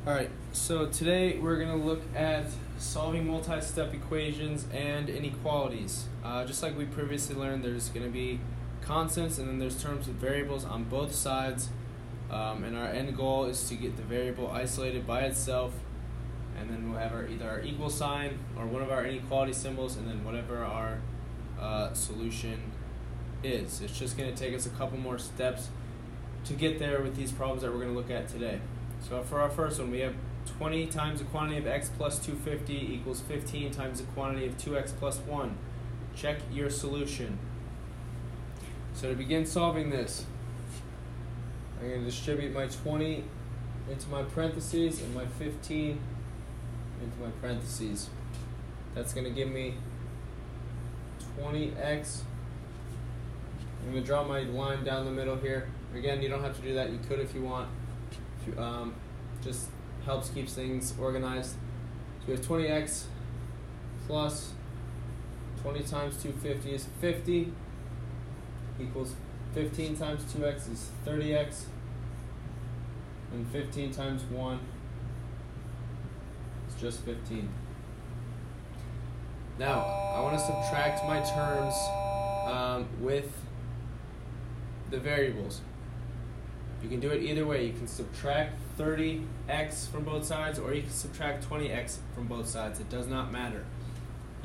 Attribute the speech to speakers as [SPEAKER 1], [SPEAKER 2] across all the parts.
[SPEAKER 1] Alright, so today we're going to look at solving multi-step equations and inequalities. Just like we previously learned, there's going to be constants and then there's terms with variables on both sides. And our end goal is to get the variable isolated by itself, and then we'll have either our equal sign or one of our inequality symbols, and then whatever our solution is. It's just going to take us a couple more steps to get there with these problems that we're going to look at today. So for our first one, we have 20 times the quantity of x plus 250 equals 15 times the quantity of 2x plus 1. Check your solution. So to begin solving this, I'm going to distribute my 20 into my parentheses and my 15 into my parentheses. That's going to give me 20x. I'm going to draw my line down the middle here. Again, you don't have to do that. You could if you want. Just helps keeps things organized. So we have 20x plus 20 times 250 is 50 equals 15 times 2x is 30x, and 15 times 1 is just 15. Now, I want to subtract my terms with the variables. You can do it either way. You can subtract 30x from both sides, or you can subtract 20x from both sides. It does not matter.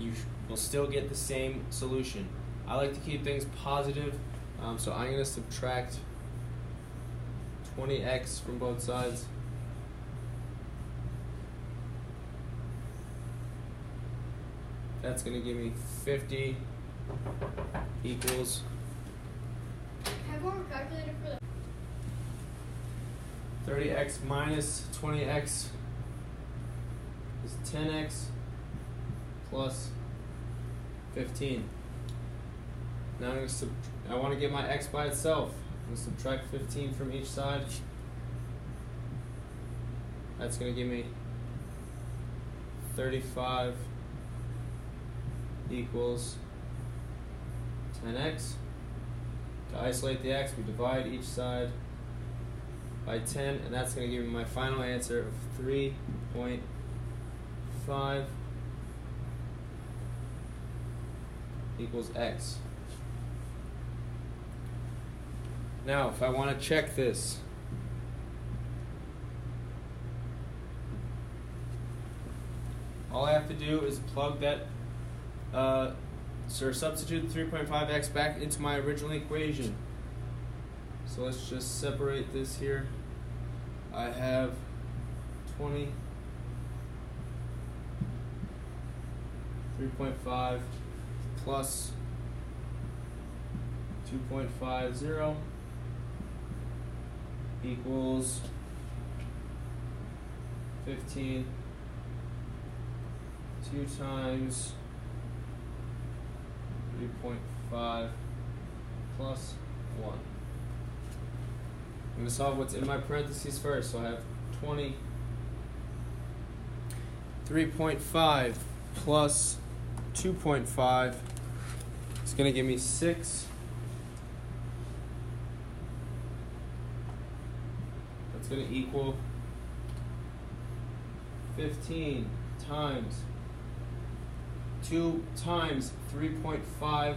[SPEAKER 1] You will still get the same solution. I like to keep things positive, so I'm going to subtract 20x from both sides. That's going to give me 50 equals.
[SPEAKER 2] Have one calculator for that.
[SPEAKER 1] 30x minus 20x is 10x plus 15. Now I want to get my x by itself. I'm going to subtract 15 from each side. That's going to give me 35 equals 10x. To isolate the x, we divide each side by 10, and that's going to give me my final answer of 3.5 equals x. Now, if I want to check this, all I have to do is plug that, substitute the 3.5x back into my original equation. So let's just separate this here. I have 20, 3.5 plus 2.50 equals 15. 2 times 3.5 plus 1. I'm going to solve what's in my parentheses first. So I have 20, 3.5 plus 2.5 is going to give me 6. That's going to equal 15 times 2 times 3.5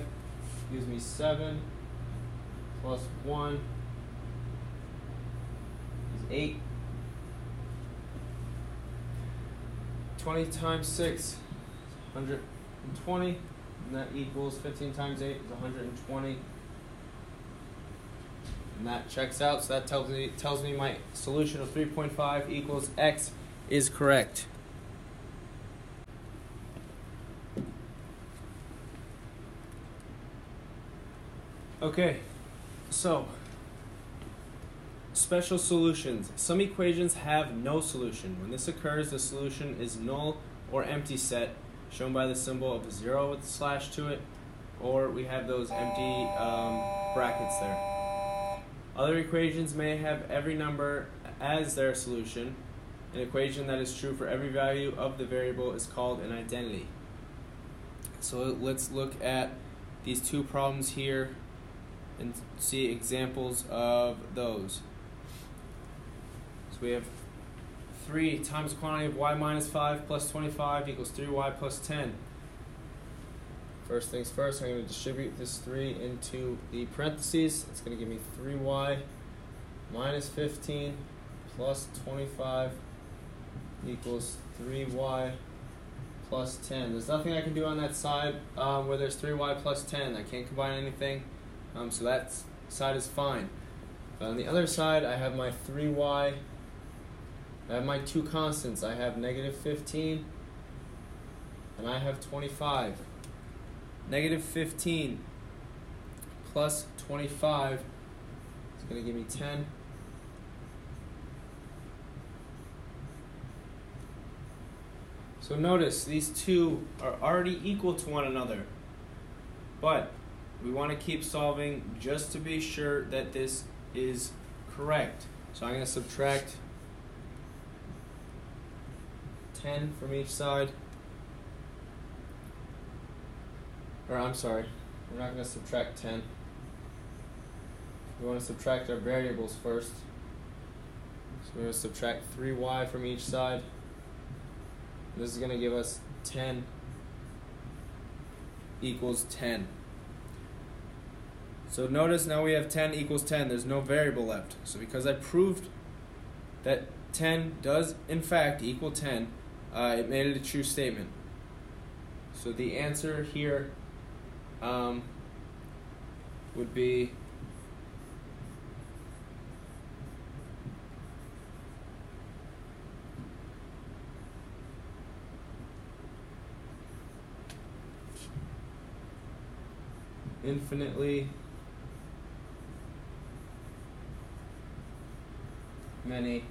[SPEAKER 1] gives me 7 plus 1 is 8. 20 times 6 is 120, and that equals 15 times 8 is 120. And that checks out, so that tells me my solution of 3.5 equals x is correct. Okay, so special solutions. Some equations have no solution. When this occurs, the solution is null or empty set, shown by the symbol of 0 with a slash to it, or we have those empty brackets there. Other equations may have every number as their solution. An equation that is true for every value of the variable is called an identity. So let's look at these two problems here and see examples of those. So we have 3 times the quantity of y minus 5 plus 25 equals 3y plus 10. First things first, I'm going to distribute this 3 into the parentheses. It's going to give me 3y minus 15 plus 25 equals 3y plus 10. There's nothing I can do on that side where there's 3y plus 10. I can't combine anything, so that side is fine. But on the other side, I have my 3y. I have my two constants. I have negative 15 and I have 25. Negative 15 plus 25 is going to give me 10. So notice these two are already equal to one another, but we want to keep solving just to be sure that this is correct. So I'm going to subtract 10 from each side. Or I'm sorry, we're not going to subtract 10. We want to subtract our variables first. So we're going to subtract 3y from each side. This is going to give us 10 equals 10. So notice now we have 10 equals 10. There's no variable left. So because I proved that 10 does in fact equal 10, it made it a true statement. So the answer here would be infinitely many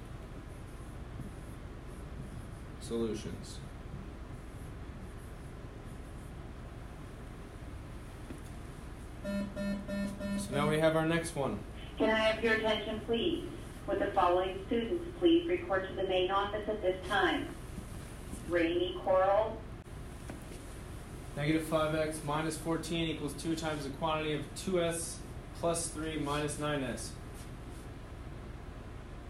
[SPEAKER 1] solutions. So now we have our next one.
[SPEAKER 3] Can I have your attention, please? With the following students, please report to the main office at this time. Rainy Coral.
[SPEAKER 1] Negative 5x minus 14 equals 2 times the quantity of 2s plus 3 minus 9s.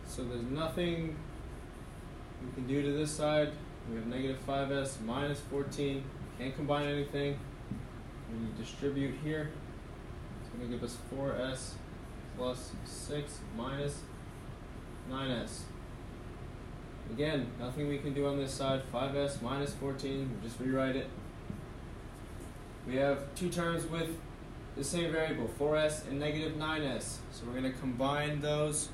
[SPEAKER 1] So there's nothing we can do to this side. We have negative 5s minus 14. Can't combine anything. When you distribute here, it's going to give us 4s plus 6 minus 9s. Again, nothing we can do on this side. 5s minus 14, we'll just rewrite it. We have two terms with the same variable, 4s and negative 9s. So we're going to combine those,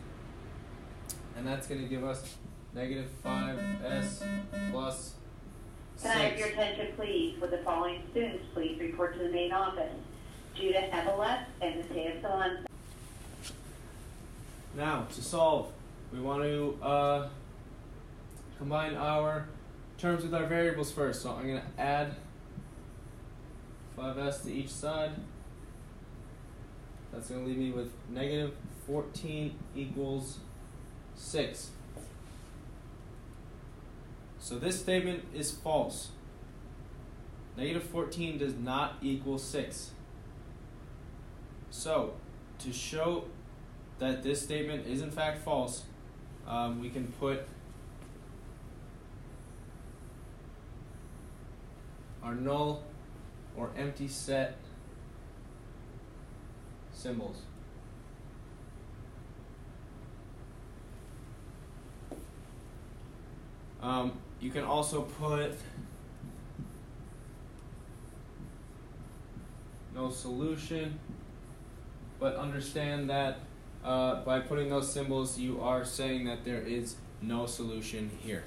[SPEAKER 1] and that's going to give us negative 5s plus 6.
[SPEAKER 3] Can I have your attention, please? With the following students, please report to the main office. Judah Eveleth and Matthias Salon.
[SPEAKER 1] Now, to solve, we want to combine our terms with our variables first. So I'm going to add 5s to each side. That's going to leave me with negative 14 equals 6. So this statement is false. Negative 14 does not equal 6. So, to show that this statement is in fact false, we can put our null or empty set symbols. You can also put no solution, but understand that by putting those symbols, you are saying that there is no solution here.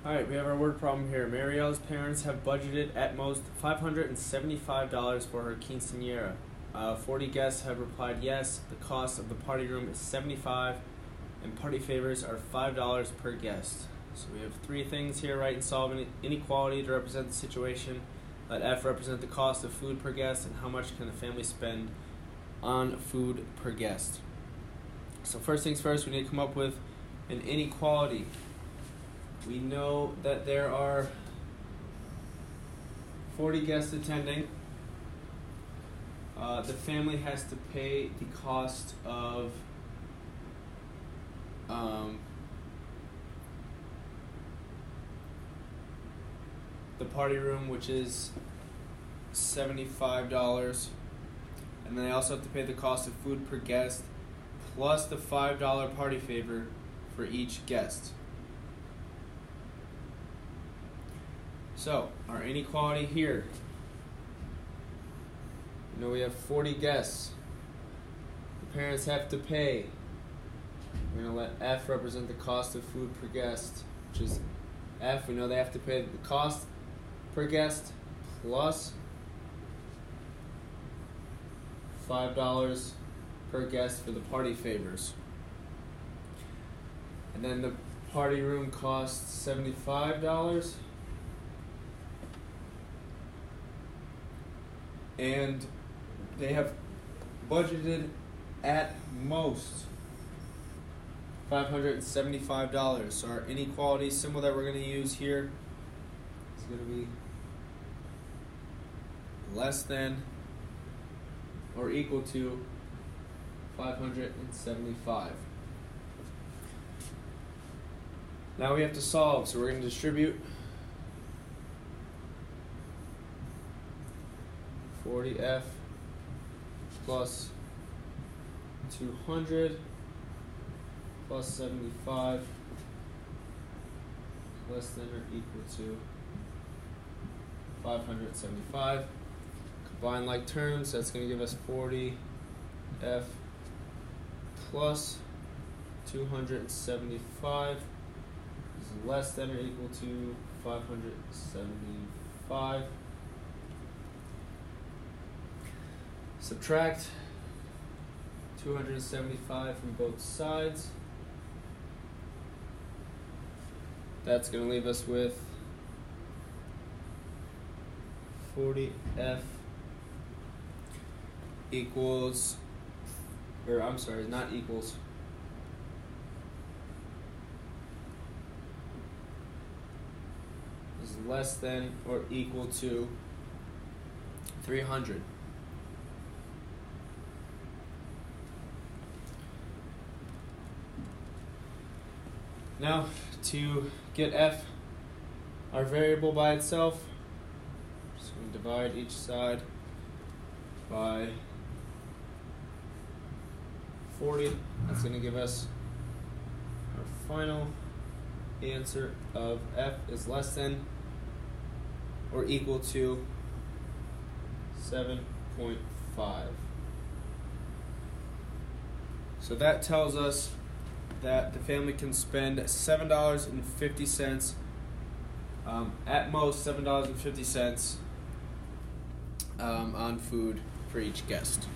[SPEAKER 1] Alright, we have our word problem here. Marielle's parents have budgeted at most $575 for her quinceañera. 40 guests have replied yes. The cost of the party room is $75, and party favors are $5 per guest. So we have three things here, right? And solve inequality to represent the situation. Let F represent the cost of food per guest, and how much can the family spend on food per guest. So first things first, we need to come up with an inequality. We know that there are 40 guests attending. the family has to pay the cost of the party room, which is $75, and then they also have to pay the cost of food per guest plus the $5 party favor for each guest. So our inequality here, you know, we have 40 guests. The parents have to pay. We're going to let F represent the cost of food per guest, which is F. We know they have to pay the cost per guest plus $5 per guest for the party favors. And then the party room costs $75. And they have budgeted at most $575. So our inequality symbol that we're going to use here is going to be less than or equal to 575. Now we have to solve, so we're going to distribute 40F plus 200 plus 75 less than or equal to 575. Combine like terms, that's going to give us 40F plus 275 is less than or equal to 575. Subtract 275 from both sides. That's going to leave us with 40F equals, or I'm sorry, not equals, is less than or equal to 300. Now, to get F, our variable by itself, just going to divide each side by 40. That's going to give us our final answer of F is less than or equal to 7.5. So that tells us that the family can spend $7.50, at most $7.50 on food for each guest.